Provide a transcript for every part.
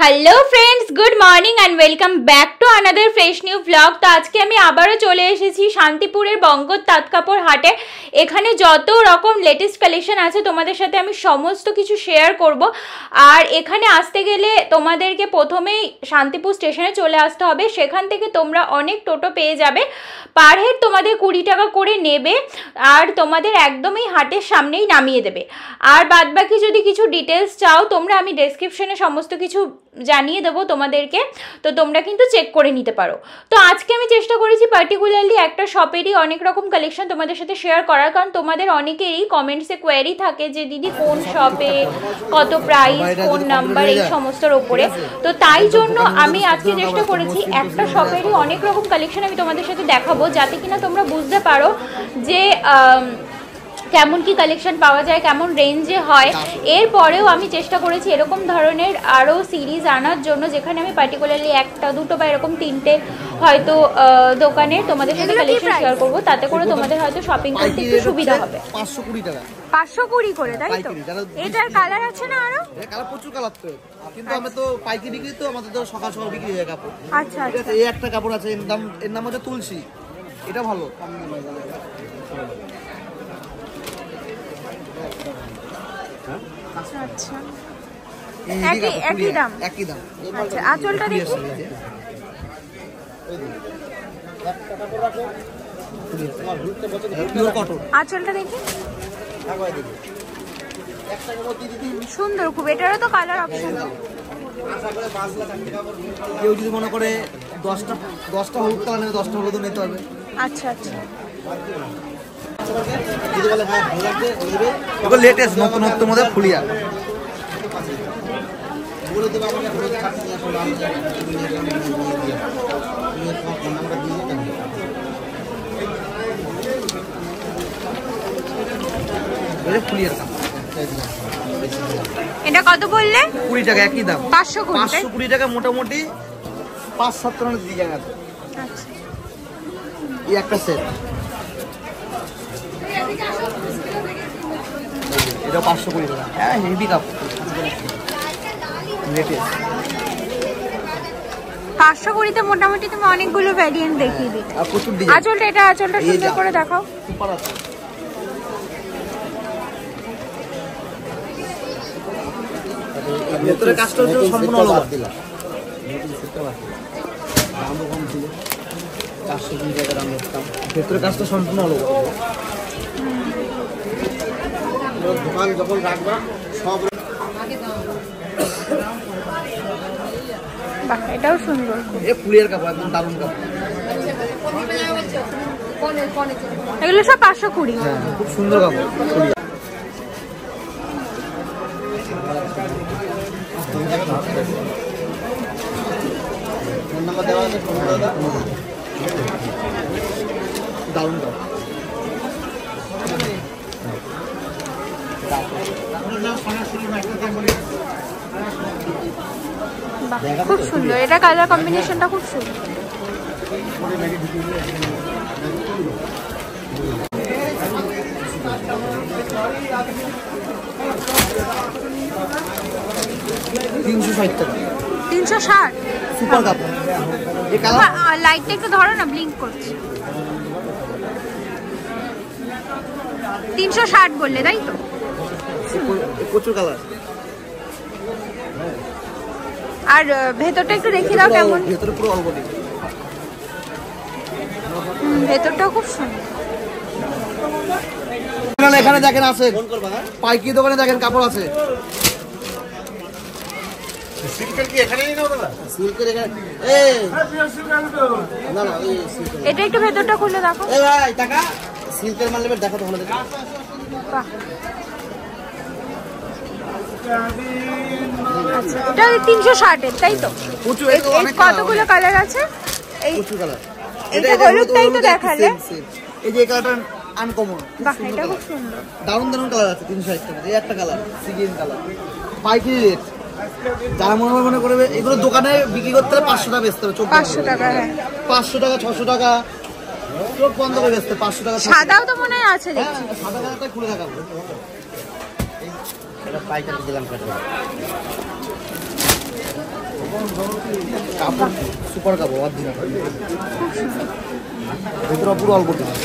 Hello friends, good morning and welcome back to another fresh new vlog. तो आज के আমি আবারো চলে এসেছি শান্তিপুরের বঙ্গর তাঁত কাপড় হাটে। এখানে যত রকম লেটেস্ট কালেকশন আছে তোমাদের সাথে আমি সমস্ত কিছু শেয়ার করব। আর এখানে আসতে গেলে তোমাদেরকে প্রথমেই শান্তিপুর স্টেশনে চলে আসতে হবে। সেখান থেকে তোমরা অনেক টোটো পেয়ে যাবে, পার হেড তোমাদের 20 টাকা করে নেবে আর তোমাদের একদমই হাটের সামনেই নামিয়ে দেবে। আর বাদবাকি যদি কিছু ডিটেলস চাও তোমরা আমি ডেসক্রিপশনে সমস্ত কিছু জানিয়ে দেবো তোমাদেরকে, তো তোমরা কিন্তু চেক করে নিতে পারো। তো আজকে আমি চেষ্টা করেছি পার্টিকুলারলি একটা শপেরই অনেক রকম কালেকশন তোমাদের সাথে শেয়ার করার, কারণ তোমাদের অনেকেরই কমেন্টসে কোয়েরি থাকে যে দিদি কোন শপে কত প্রাইস, কোন নাম্বার, এই সমস্তর ওপরে। তো তাই জন্য আমি আজকে চেষ্টা করেছি একটা শপেরই অনেক রকম কালেকশন আমি তোমাদের সাথে দেখাবো, যাতে কিনা তোমরা বুঝতে পারো যে কেমন কি কালেকশন পাওয়া যায়, কেমন রেঞ্জে হয়। এরপরেও আমি চেষ্টা করেছি এরকম ধরনের আরও সিরিজ আনার জন্য, যেখানে আমি পার্টিকুলারলি একটা দুটো বা এরকম তিনটে হয়তো দোকানের তোমাদের সাথে কালেকশন শেয়ার করবো, তাতে করে তোমাদের হয়তো শপিং করতে একটু সুবিধা হবে। 520 টাকা 520 করে, তাই তো? এটার কালার আছে না আরো? কালার প্রচুর কালার তো, কিন্তু আমি তো পাইকারি বিক্রি, তো আমাদের তো সকাল সকাল বিক্রি হয়ে কাপড়। আচ্ছা আচ্ছা, এই একটা কাপড় আছে, এর নাম হচ্ছে তুলসী, এটা ভালো। আচ্ছা আচ্ছা, একই দাম। আচ্ছা, আঁচলটা দেখি। আঁচলটা দেখি, সুন্দর খুব। এটারও তো কালার অপশন। কেউ যদি মনে করে 10টা হলুদ কালার নেবে, 10টা হলুদ নিতে হবে। আচ্ছা আচ্ছা, লেটেস্ট নতুন মধ্যে ফুলিয়া এটা কত বললে? 20 টাকা, একই দাম। 520 টাকা, মোটামুটি 5-7 ধরনের ডিজাইন আছে। এই একটা সেট, এটা 520 টাকা। হ্যাঁ, হেভি কাপড়, লেটেস্ট। 520-তে মোটামুটি তুমি অনেকগুলো ভ্যারিয়েন্ট দেখিয়ে দিলে। আর প্রচুর ডিজাইন। আঁচলটা সুন্দর করে দেখাও। সুপার আছে। ভেতরে কাজটা সম্পূর্ণ আলাদা দিলাম। ভেতরে কাজটা সম্পূর্ণ আলাদা। দোকান যখন রাখবা সব। এটাও সুন্দর, এ ফুলের কাপড়, একদম দারুণ কাপড়। এগুলো সব 520। হ্যাঁ, খুব সুন্দর কাপড়। দারুণ কাপড়। খুব সুন্দর, এটা কালার কম্বিনেশনটা খুব সুন্দর। টাকা। 360 সুপার কাপড়। এই কালার, লাইটটা একটু ধরো না, ব্লিঙ্ক করছে। 360 বললে, তাই তো? প্রচুর কালার। আর ভেতরটা একটু দেখিয়ে দাও কেমন। ভেতরে পুরো অল বডি। ভেতরটাও খুব সুন্দর। এখানে দেখেন আছে, পাইকারি দোকানে দেখেন কাপড় আছে। সিল্কের কি এখানেই নাও দাদা? সিল্কের এখানে। না না, এই সিল্কের। এটা একটু ভেতরটা খুলে দেখো। এই ভাই টাকা সিল্কের মাল নেবে, দেখো তো ভালো দেখো। বাহ, আচ্ছা, এটা 360 এর, তাই তো? প্রচুর, কতগুলো কালার আছে? এই প্রচুর কালার। এটা হলুদটাই তো দেখালে। এই যে কালারটা আনকমন। বাহ, এটা খুব সুন্দর। দারুণ কালার আছে। 360 টাকা। এই একটা কালার সিগিন কালার, পাইকারি রেট। যারা মনে করবে এগুলো দোকানে বিক্রি করতে হলে 500 টাকা বেচতে হবে। 500 টাকা, হ্যাঁ 500 টাকা, 600 টাকা, চোখ বন্ধ করে বেচতে। 500 টাকা। সাদাও তো মনে হয় আছে দেখছি। সাদা কালারটা খুলে দেখাবো। এটা পাইকারি দিলাম। কাপড় সুপার কাপড় অরিজিনাল, ভেতরে পুরো অল্প কিছু।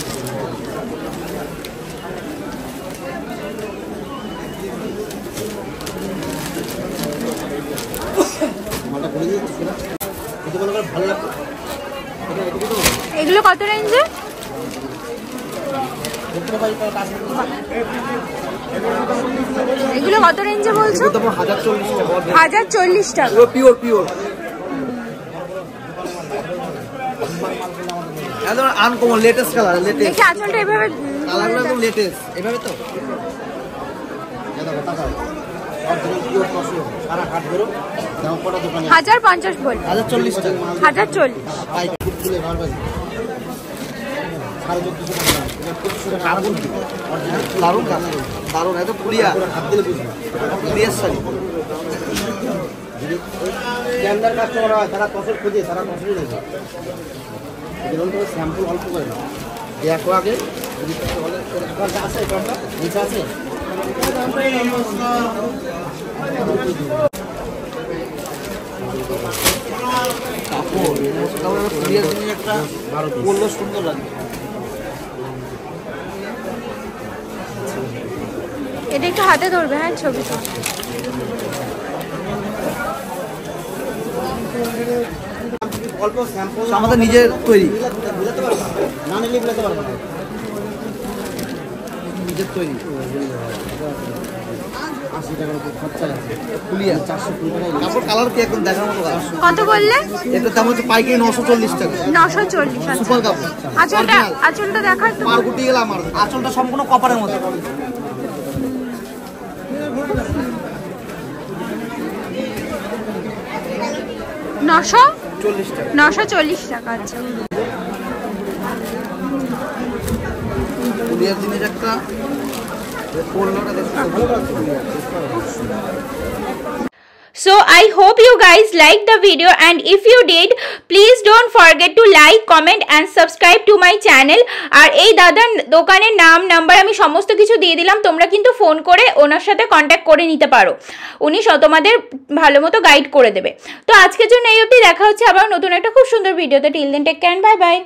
এগুলো কত রেঞ্জে? এগুলো কত রেঞ্জে বলছো? 1040 টাকা। পিওর পিওর একদম আনকমন লেটেস্ট কালার। লেটেস্ট দেখি আঁচলটা এভাবে, কালারগুলো একদম লেটেস্ট। এভাবে তো সারা কাট ধরো দাম কত দোকানে? 1050 বল। 1040 টাকা। 1040 পাই খুলে নরমাল দারুন দারুন একদম ক্লিয়ার। হাত দিলে বুঝবে ক্লিয়ার শাড়ি। ক্যান্ডার কাস্টমার হয় তারা কসর খুঁজে, তারা কসরই নেই। এগুলো তো স্যাম্পল অল্প করে না দেখো আগে আছে নিচে আছে। কাপড় ক্লিয়ার জিনিস একটা বললে সুন্দর লাগে। এটা একটু হাতে ধরবে, হ্যাঁ ছবি তো। আমাদের নিজের তৈরি, নিজের তৈরি। 80 টাকার খরচা আছে। ফুলিয়া 400 টাকা কাপড়। কালার কি এখন দেখার মতো? কত বললে? এটার দাম হচ্ছে পাইকারি 940 টাকা। 940। সুপার কাপড়। আঁচলটা দেখার তো। পার গুটি গেল আমার। আঁচলটা সম্পূর্ণ কপারের মতো। 940 টাকা। আচ্ছা ফুলিয়ার জিনিস একটা পড়লোটা দেখতে So I hope you guys liked the video, and if you did, please don't forget to like, comment and subscribe to my channel. আর এই দাদার দোকানের নাম নাম্বার আমি সমস্ত কিছু দিয়ে দিলাম, তোমরা কিন্তু ফোন করে ওনার সাথে কন্ট্যাক্ট করে নিতে পারো, উনি তোমাদের ভালো মতো গাইড করে দেবে। তো আজকের জন্য এই অবধি, দেখা হচ্ছে আবার নতুন একটা খুব সুন্দর ভিডিওতে। Till then take care, bye by.